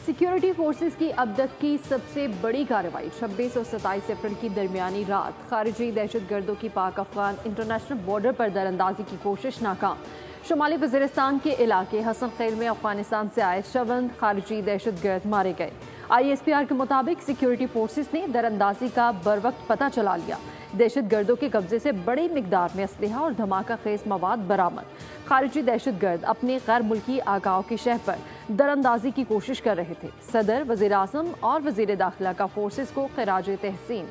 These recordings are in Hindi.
सिक्योरिटी फोर्सेस की अब तक की सबसे बड़ी कार्रवाई 26 और 27 अप्रैल की दरमियानी रात खारिजी दहशतगर्दों की पाक अफगान इंटरनेशनल बॉर्डर पर दरअंदाजी की कोशिश नाकाम। शुमाली वजीरिस्तान के इलाके हसन खेल में अफगानिस्तान से आए 54 खारिजी दहशतगर्द मारे गए। ISPR के मुताबिक सिक्योरिटी फोर्सेस ने दरअंदाजी का बरवक्त पता चला लिया। दहशतगर्दों के कब्जे से बड़ी मिकदार में असलहा और धमाका खेज मवाद बरामद। खारिजी दहशतगर्द अपने गैर मुल्की आगाओं की शह पर दरअंदाजी की कोशिश कर रहे थे। सदर, वज़ीर आज़म और वज़ीर दाखिला का फोर्सेस को खिराज तहसीन।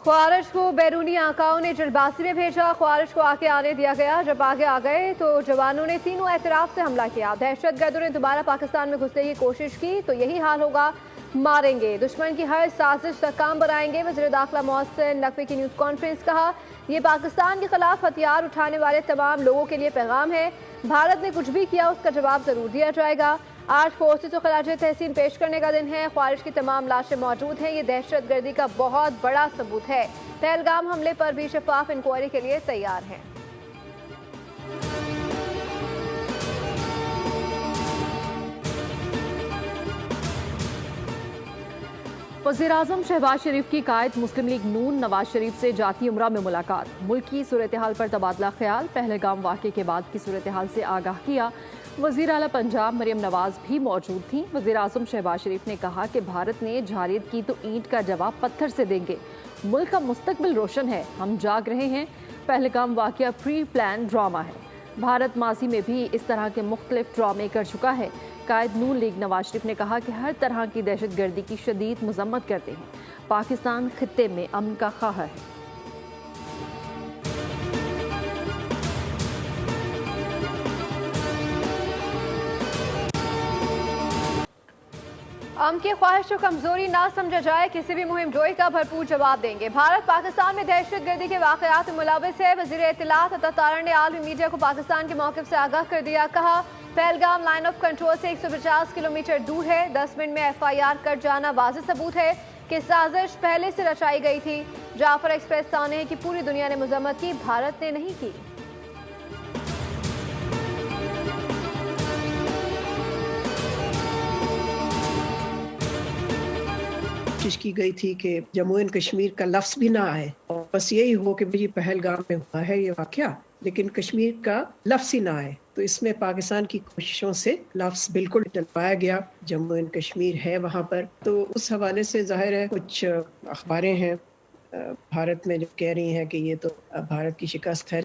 ख्वारिज को बैरूनी आकाओं ने जल्दबाजी में भेजा। ख्वारिज को आगे आने दिया गया। जब आगे आ गए तो जवानों ने तीनों एतराफ से हमला किया। दहशतगर्दों ने दोबारा पाकिस्तान में घुसने की कोशिश की तो यही हाल होगा, मारेंगे, दुश्मन की हर साजिश नाकाम बनाएंगे। वज़ीर दाखिला मोहसिन नकवी की न्यूज़ कॉन्फ्रेंस। कहा, ये पाकिस्तान के खिलाफ हथियार उठाने वाले तमाम लोगों के लिए पैगाम है। भारत ने कुछ भी किया उसका जवाब जरूर दिया जाएगा। आज फोर्सेस को खिराज तहसीन पेश करने का दिन है। ख्वारिज की तमाम लाशें मौजूद हैं। ये दहशतगर्दी का बहुत बड़ा सबूत है। पहलगाम हमले पर भी शफाफ इंक्वायरी के लिए तैयार हैं। वज़ीर आज़म शहबाज शरीफ की कायद मुस्लिम लीग नून नवाज शरीफ से जाती उमरा में मुलाकात। मुल्क की सूरत हाल पर तबादला ख्याल। पहलगाम वाक़े के बाद की सूरत हाल से आगाह किया। वज़ीर आला पंजाब मरियम नवाज भी मौजूद थीं। वज़ीर आज़म शहबाज शरीफ ने कहा कि भारत ने जारियत की तो ईंट का जवाब पत्थर से देंगे। मुल्क का मुस्तकबिल रोशन है, हम जाग रहे हैं। पहलगाम वाक़या प्री प्लान ड्रामा है। भारत माजी में भी इस तरह के मुख्तलिफ ड्रामे कर चुका है। कायद नून लीग नवाज शरीफ ने कहा कि हर तरह की दहशतगर्दी की शदीद मजम्मत करते हैं। पाकिस्तान खित्ते में अमन का ख्वाह है। हम की ख्वाहिश को कमजोरी ना समझा जाए। किसी भी मुहिम जोई का भरपूर जवाब देंगे। भारत पाकिस्तान में दहशतगर्दी के वाकयात में मुलविस है। वज़ीर इत्तलात अता तारण ने आलमी मीडिया को पाकिस्तान के मौक़िफ़ से आगाह कर दिया। कहा, पहलगाम लाइन ऑफ कंट्रोल से 150 किलोमीटर दूर है। 10 मिनट में FIR कट जाना वाज़ेह सबूत है कि साजिश पहले से रचाई गई थी। जाफर एक्सप्रेस साने की पूरी दुनिया ने मजम्मत की, भारत ने नहीं की। कोशिश की गई थी कि जम्मू एंड कश्मीर का लफ्ज़ भी ना आए और बस यही हो कि भाई पहलगाम में हुआ है ये वाक़या, लेकिन कश्मीर का लफ्ज़ ही ना आए। तो इसमें पाकिस्तान की कोशिशों से लफ्ज़ बिल्कुल डलवाया गया। जम्मू एंड कश्मीर है वहाँ पर। तो उस हवाले से ज़ाहिर है कुछ अखबारें हैं भारत में जो कह रही हैं कि ये तो भारत की शिकस्त है।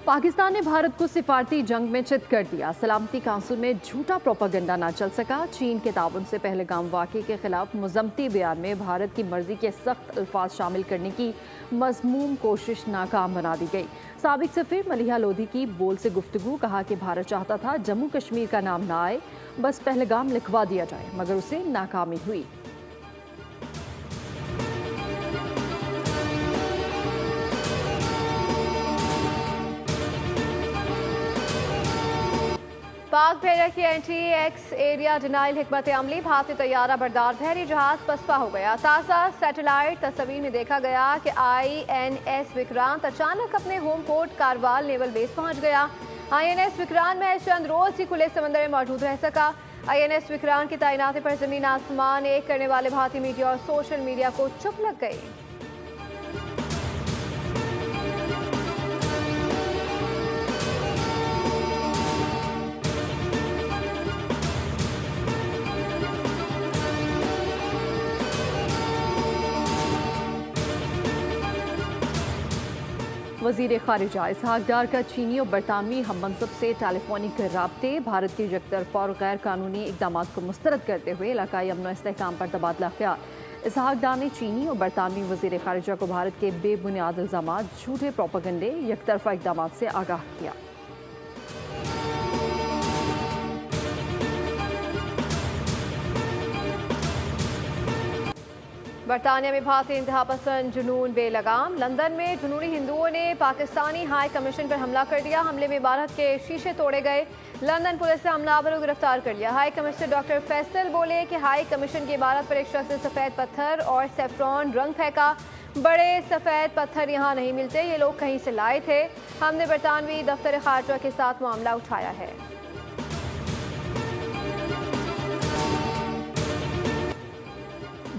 पाकिस्तान ने भारत को सिफारती जंग में चित कर दिया। सलामती काउंसिल में झूठा प्रोपेगेंडा ना चल सका। चीन के ताउन से पहलगाम वाक़े के खिलाफ मुज़म्मती बयान में भारत की मर्जी के सख्त अल्फाज शामिल करने की मज़मूम कोशिश नाकाम बना दी गई। साबिक सफ़ीर मलिहा लोधी की बोल से गुफ्तगू। कहा कि भारत चाहता था जम्मू कश्मीर का नाम ना आए, बस पहलगाम लिखवा दिया जाए, मगर उसे नाकामी हुई। पाक भेजा की NTX एरिया डिनाइल हिकमत अमली। भारतीय तैयारा बरदार बहरी जहाज पसपा हो गया। ताज़ा सैटेलाइट तस्वीर में देखा गया कि INS विक्रांत अचानक अपने home port Karwal naval base पहुंच गया। INS विक्रांत में चंद रोज ही खुले समंदर में मौजूद रह सका। INS विक्रांत की तैनाती पर जमीन आसमान एक करने वाले भारतीय मीडिया और सोशल मीडिया को चुप लग गई। वज़ीर ख़ारिजा इसहाक डार का चीनी और बरतानवी हम मनसब से टेलीफोनिक राब्ते। भारत की यकतरफा और गैर कानूनी इक़दाम को मुस्तरद करते हुए इलाकाई अमन व इस्तेहकाम पर तबादला ख्याल। इसहाक डार ने चीनी और बरतानवी वज़ीर ख़ारिजा को भारत के बेबुनियाद इल्ज़ामात, झूठे प्रोपेगेंडे, यकतरफा इक़दाम से आगाह किया। बरतानिया में भारतीय इंतहा पसंद जुनून बेलगाम। लंदन में जुनूनी हिंदुओं ने पाकिस्तानी हाई कमीशन पर हमला कर दिया। हमले में इमारत के शीशे तोड़े गए। लंदन पुलिस ने हमलावरों को गिरफ्तार कर लिया। हाई कमिश्नर डॉक्टर फैसल बोले कि हाई कमीशन की इमारत पर एक शख्स ने सफ़ेद पत्थर और सेफ्रॉन रंग फेंका। बड़े सफ़ेद पत्थर यहाँ नहीं मिलते, ये लोग कहीं से लाए थे। हमने बरतानवी दफ्तर खारजा के साथ मामला उठाया है।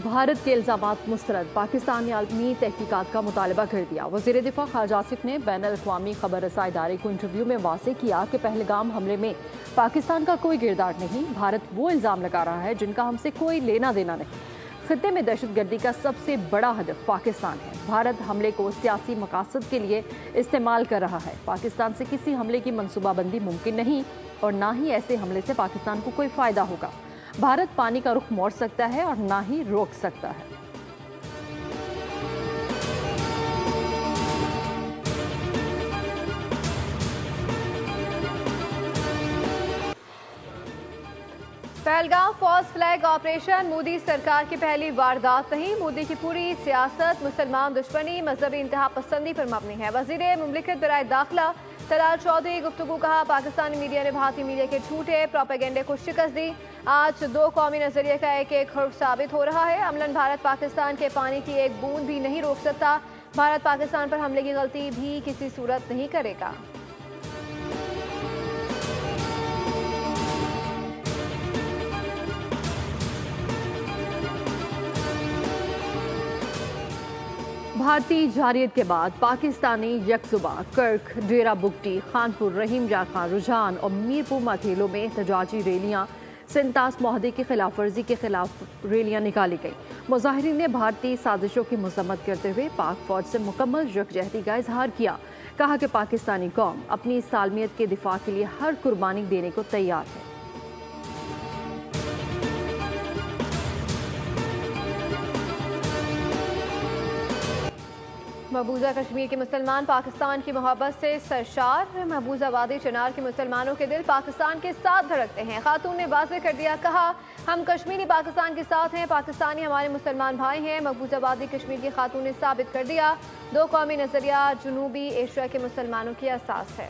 भारत के इल्जामात मुस्तरद। पाकिस्तान ने आलमी तहकीकात का मुतालबा कर दिया। वज़ीर दिफा ख्वाजा आसिफ ने बैन अल-अक़वामी खबर रसा इदारे को इंटरव्यू में वाज़ेह किया कि पहलगाम हमले में पाकिस्तान का कोई किरदार नहीं। भारत वो इल्ज़ाम लगा रहा है जिनका हमसे कोई लेना देना नहीं। खित्ते में दहशतगर्दी का सबसे बड़ा हदफ पाकिस्तान है। भारत हमले को सियासी मकासद के लिए इस्तेमाल कर रहा है। पाकिस्तान से किसी हमले की मनसूबाबंदी मुमकिन नहीं और ना ही ऐसे हमले से पाकिस्तान को कोई फ़ायदा होगा। भारत पानी का रुख मोड़ सकता है और ना ही रोक सकता है। Pahalgam false flag operation Modi सरकार की पहली वारदात नहीं। मोदी की पूरी सियासत मुसलमान दुश्मनी, मजहबी इंतहा पसंदी पर मबनी है। वज़ीर मुमलिकत बराए दाखिला तलाल चौधरी गुफ्तगू कहा, पाकिस्तानी मीडिया ने भारतीय मीडिया के झूठे प्रोपेगेंडे को शिकस्त दी। आज दो कौमी नजरिए का एक हर्फ साबित हो रहा है। अमलन भारत पाकिस्तान के पानी की एक बूंद भी नहीं रोक सकता। भारत पाकिस्तान पर हमले की गलती भी किसी सूरत नहीं करेगा। भारतीय जारियत के बाद पाकिस्तानी यकजुबा कर्क, डेरा बुगटी, खानपुर, रहीम जा खान, रुझान और मीरपुर मथेलों में एहतजाजी रैलियां, सिंतास माहदे की खिलाफ वर्जी के खिलाफ रैलियां निकाली गई। मुजाहिरीन ने भारतीय साजिशों की मजम्मत करते हुए पाक फौज से मुकम्मल यकजहती का इजहार किया। कहा कि पाकिस्तानी कौम अपनी सालमियत के दिफा के लिए हर कुर्बानी देने को तैयार है। महबूजा कश्मीर के मुसलमान पाकिस्तान की मोहब्बत से सरशार। महबूजा वादी चिनार के मुसलमानों के दिल पाकिस्तान के साथ धड़कते हैं। खातून ने वाज़ेह कर दिया, कहा हम कश्मीरी पाकिस्तान के साथ हैं, पाकिस्तानी हमारे मुसलमान भाई हैं। महबूजा वादी कश्मीर की खातून ने साबित कर दिया, दो कौमी नजरिया जनूबी एशिया के मुसलमानों की असास है।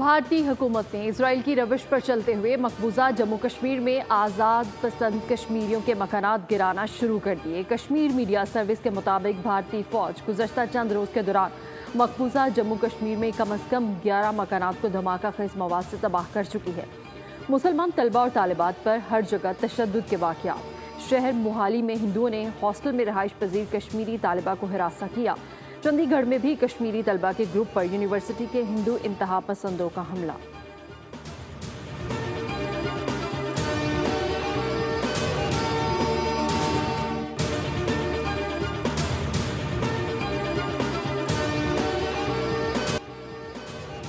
भारतीय हुकूमत ने इसराइल की रविश पर चलते हुए मकबूजा जम्मू कश्मीर में आज़ाद पसंद कश्मीरियों के मकानात गिराना शुरू कर दिए। कश्मीर मीडिया सर्विस के मुताबिक भारतीय फौज गुज़श्ता चंद रोज़ के दौरान मकबूजा जम्मू कश्मीर में कम अज़ कम 11 मकानात को धमाका खेज़ मवाद से तबाह कर चुकी है। मुसलमान तलबा और तालिबात पर हर जगह तशद्दुद के वाक़यात। शहर मोहाली में हिंदुओं ने हॉस्टल में रहाइश पजीर कश्मीरी तालिबा को हिरासा किया। चंडीगढ़ में भी कश्मीरी तलबा के ग्रुप पर यूनिवर्सिटी के हिंदू इंतहा पसंदों का हमला।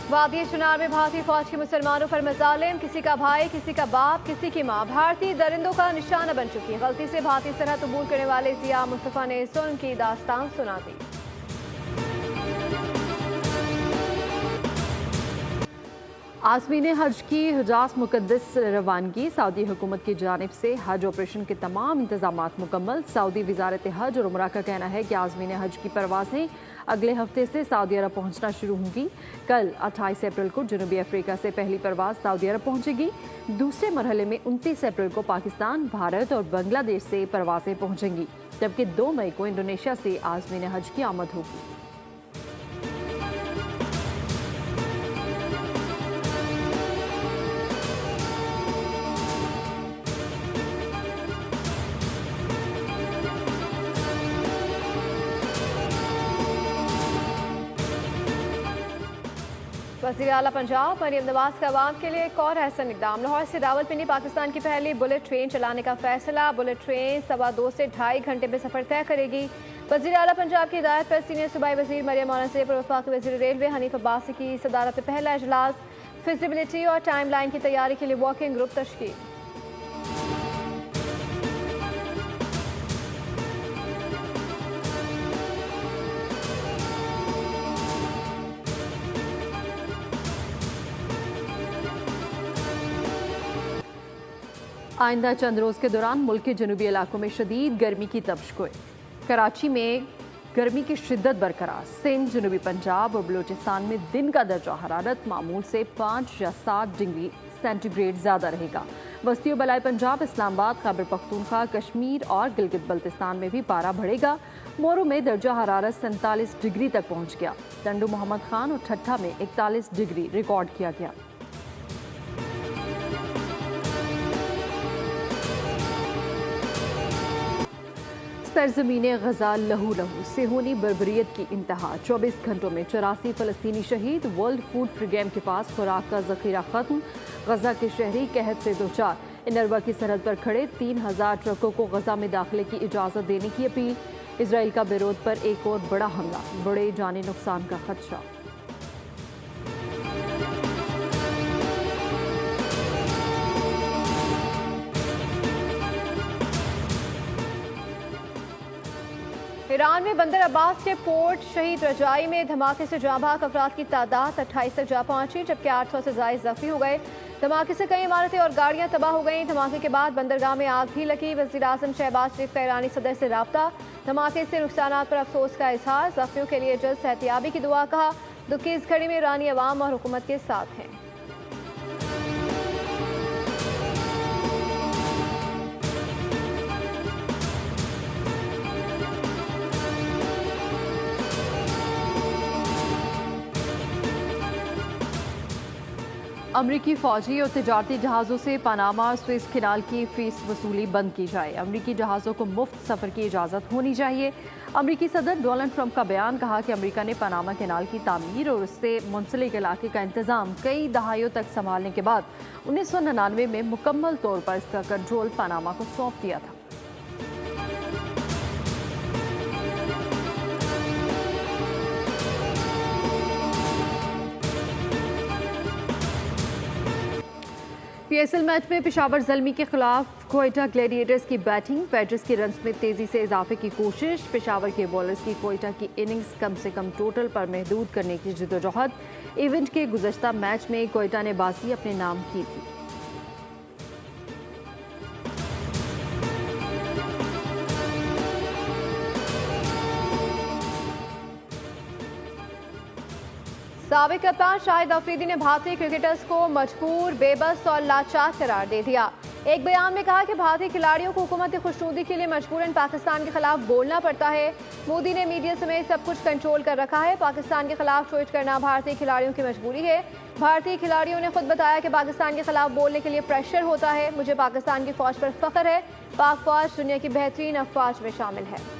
वादी चुनार में भारतीय फौज के मुसलमानों पर मजालिम, किसी का भाई, किसी का बाप, किसी की माँ भारतीय दरिंदों का निशाना बन चुकी है। गलती से भारतीय सरहद अबूर करने वाले जिया मुस्तफा ने जुल्म की दास्तान सुना दी। आज़मीन हज की हिजाज मुकद्दस रवानगी। सऊदी हुकूमत की जानिब से हज ऑपरेशन के तमाम इंतजामात मुकम्मल। सऊदी वजारत हज और उमरा का कहना है कि आज़मीन हज की परवाज़ें अगले हफ्ते से सऊदी अरब पहुंचना शुरू होंगी। कल 28 अप्रैल को जनूबी अफ्रीका से पहली परवाज़ सऊदी अरब पहुंचेगी। दूसरे मरहले में 29 अप्रैल को पाकिस्तान, भारत और बांग्लादेश से परवाज़ें पहुंचेंगी, जबकि 2 मई को इंडोनेशिया से आज़मीन हज की आमद होगी। वज़ीर आला पंजाब मरियम नवाज का अवाम के लिए एक और अहसन इक़दाम। लाहौर से रावलपिंडी पाकिस्तान की पहली बुलेट ट्रेन चलाने का फैसला। बुलेट ट्रेन 2.25 से 2.5 घंटे में सफर तय करेगी। वज़ीर आला पंजाब की हिदायत पर सीनियर सूबाई वज़ीर मरियम औरंगज़ेब और वफाकी वज़ीर रेलवे हनीफ अब्बासी की सदारत में पहला इजलास। फिजिबिलिटी और टाइम लाइन की तैयारी के लिए वर्किंग ग्रुप तश्कील। आइंदा चंद रोज के दौरान मुल्क के जनूबी इलाकों में शदीद गर्मी की तपिश गोई। कराची में गर्मी की शिद्दत बरकरार। सिंध, जनूबी पंजाब और बलूचिस्तान में दिन का दर्जा हरारत मामूल से 5 या 7 डिग्री सेंटीग्रेड ज्यादा रहेगा। बस्ती और बलाई पंजाब, इस्लामाबाद, खैबर पख्तूनख्वा, कश्मीर और गिलगित बल्तिस्तान में भी पारा बढ़ेगा। मोरू में दर्जा हरारत 47 डिग्री तक पहुंच गया। टंडू मोहम्मद खान और ठट्ठा में 41 डिग्री रिकॉर्ड किया गया। सरजमीने गजा लहू लहू, सेहोनी बर्बरियत की इंतहा। 24 घंटों में 84 फलस्तीनी शहीद। वर्ल्ड फूड प्रोग्राम के पास खुराक का जखीरा खत्म। गजा के शहरी कहत से दो चार। इनरवा की सरहद पर खड़े 3000 ट्रकों को गजा में दाखिले की इजाजत देने की अपील। इसराइल का बेरूत पर एक और बड़ा हमला, बड़े जानी नुकसान का खदशा। ईरान में बंदर अब्बास के पोर्ट शहीद रजाई में धमाके से जांबाग अफराद की तादाद 28 तक जा पहुंची, जबकि 800 से ज्यादा जख्मी हो गए। धमाके से कई इमारतें और गाड़ियां तबाह हो गईं। धमाके के बाद बंदरगाह में आग भी लगी। वज़ीर आज़म शहबाज शरीफ का ईरानी सदर से राब्ता। धमाके से नुकसानात पर अफसोस का इजहार। जख्मियों के लिए जल्द सेहतियाबी की दुआ कहा। दुख की इस घड़ी में ईरानी अवाम और हुकूमत के साथ हैं। अमरीकी फौजी और तिजारती जहाज़ों से पनामा और स्विस खिनाल की फीस वसूली बंद की जाए। अमरीकी जहाज़ों को मुफ्त सफ़र की इजाज़त होनी चाहिए। अमरीकी सदर डोनाल्ड ट्रंप का बयान। कहा कि अमरीका ने पनामा कैनाल की तामीर और उससे मुंसलिक इलाके का इंतज़ाम कई दहाइयों तक संभालने के बाद 1999 में मुकम्मल तौर पर इसका कंट्रोल पनामा को सौंप दिया था। पीएसएल मैच में पेशावर ज़ल्मी के खिलाफ कोयटा ग्लैडिएटर्स की बैटिंग। बैटर्स की रन्स में तेजी से इजाफे की कोशिश। पेशावर के बॉलर्स की कोयटा की इनिंग्स कम से कम टोटल पर महदूद करने की जद्दोजहद। इवेंट के गुज़श्ता मैच में कोयटा ने बाजी अपने नाम की थी। साबिक कप्तान शाहिद अफरीदी ने भारतीय क्रिकेटर्स को मजबूर, बेबस और लाचार करार दे दिया। एक बयान में कहा कि भारतीय खिलाड़ियों को हुकूमत खुशनुदी के लिए मजबूरन पाकिस्तान के खिलाफ बोलना पड़ता है। मोदी ने मीडिया समेत सब कुछ कंट्रोल कर रखा है। पाकिस्तान के खिलाफ ट्वीट करना भारतीय खिलाड़ियों की मजबूरी है। भारतीय खिलाड़ियों ने खुद बताया कि पाकिस्तान के खिलाफ बोलने के लिए प्रेशर होता है। मुझे पाकिस्तान की फौज पर फख्र है। पाक फौज दुनिया की बेहतरीन अफवाज में शामिल है।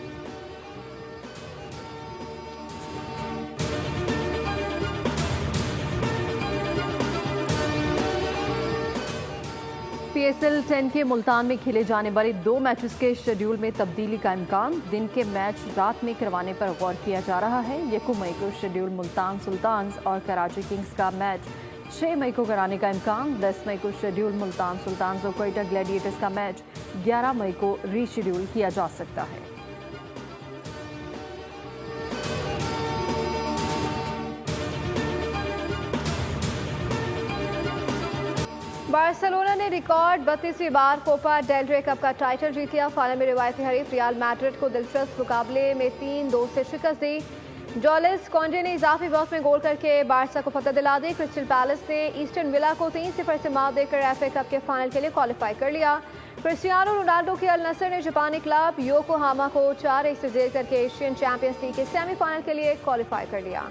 पीएसएल 10 के मुल्तान में खेले जाने वाले 2 मैचेस के शेड्यूल में तब्दीली का इम्कान। दिन के मैच रात में करवाने पर गौर किया जा रहा है। 1 मई को शेड्यूल मुल्तान सुल्तान्स और कराची किंग्स का मैच 6 मई को कराने का इम्कान। 10 मई को शेड्यूल मुल्तान सुल्तान्स और कोयटा ग्लैडिएटर्स का मैच 11 मई को रीशेड्यूल किया जा सकता है। बार्सिलोना ने रिकॉर्ड 32वीं बार कोपा डेल रे कप का टाइटल जीत लिया। फाइनल में रिवायती हरीफ रियल मैड्रिड को दिलचस्प मुकाबले में 3-2 से शिकस्त दी। जॉलिस कॉन्डे ने इजाफी वक्त में गोल करके बारसा को फतह दिला दी। क्रिस्टल पैलेस ने ईस्टर्न विला को 3-0 से मात देकर एफए कप के फाइनल के लिए क्वालिफाई कर लिया। क्रिस्टियानो रोनाल्डो के अल नसर ने जापानी क्लब योकोहामा को 4-1 से जेल करके एशियन चैंपियंस लीग के सेमीफाइनल के लिए क्वालिफाई कर लिया।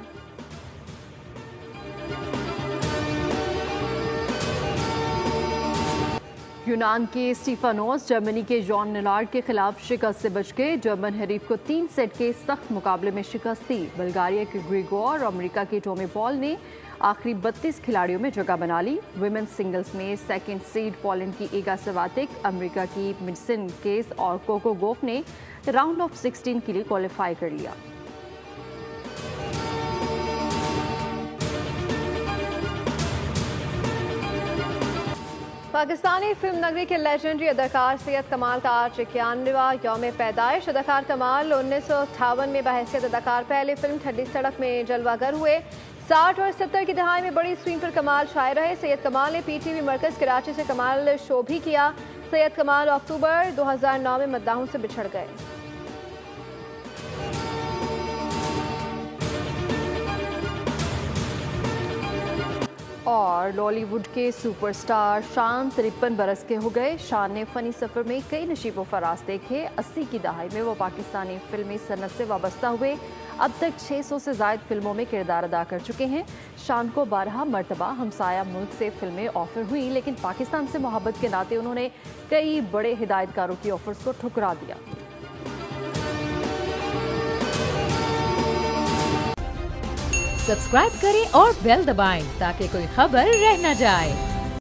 यूनान के स्टीफानोस जर्मनी के जॉन निलार्ड के खिलाफ शिकस्त से बच गए। जर्मन हरीफ को 3 सेट के सख्त मुकाबले में शिकस्त दी। बुल्गारिया के ग्रिगोर और अमेरिका के टोमी पॉल ने आखिरी 32 खिलाड़ियों में जगह बना ली। वुमेन्स सिंगल्स में सेकंड सीड पोलैंड की ईगा स्वियातेक, अमेरिका की मिडसन केस और कोको गोफ ने राउंड ऑफ 16 के लिए क्वालिफाई कर लिया। पाकिस्तानी फिल्म नगरी के लेजेंडरी अदाकार सैयद कमाल का आज 91वां यौम पैदाइश। अदाकार कमाल 1958 में बहैसियत अदाकार पहले फिल्म ठंडी सड़क में जलवागर हुए। 60 और 70 की दहाई में बड़ी स्क्रीन पर कमाल शाये रहे। सैयद कमाल ने PTV मरकज कराची से कमाल शो भी किया। सैयद कमाल अक्टूबर 2009 में मद्दाहों से बिछड़ गए। और बॉलीवुड के सुपरस्टार शान 53 बरस के हो गए। शान ने फनी सफ़र में कई नशीबो फराज देखे। 80 की दहाई में वो पाकिस्तानी फिल्मी सनत से वाबस्ता हुए। अब तक 600 से ज़ायद फिल्मों में किरदार अदा कर चुके हैं। शान को 12 मरतबा हमसाया मुल्क से फिल्में ऑफर हुई, लेकिन पाकिस्तान से मोहब्बत के नाते उन्होंने कई बड़े हिदायतकारों की ऑफर्स को ठुकरा दिया। सब्सक्राइब करें और बेल दबाएं ताकि कोई खबर रह न जाए।